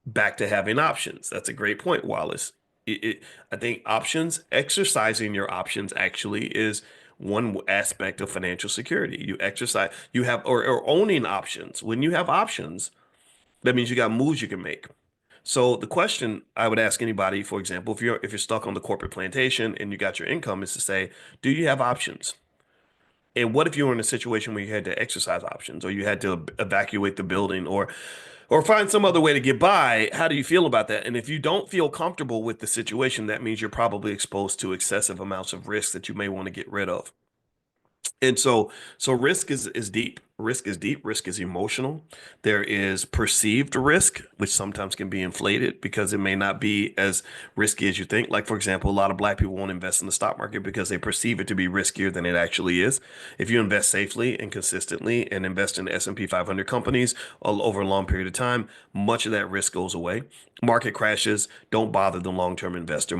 back to having options. That's a great point, Wallace. I think options, exercising your options actually is one aspect of financial security. You exercise, you have, or owning options. When you have options, that means you got moves you can make. So the question I would ask anybody, for example, if you're stuck on the corporate plantation and you got your income, is to say, do you have options? And what if you were in a situation where you had to exercise options, or you had to evacuate the building, or find some other way to get by? How do you feel about that? And if you don't feel comfortable with the situation, that means you're probably exposed to excessive amounts of risk that you may want to get rid of. And so risk is deep. Risk is deep. Risk is emotional. There is perceived risk, which sometimes can be inflated because it may not be as risky as you think. Like, for example, a lot of black people won't invest in the stock market because they perceive it to be riskier than it actually is. If you invest safely and consistently and invest in the S&P 500 companies over a long period of time, much of that risk goes away. Market crashes don't bother the long-term investor.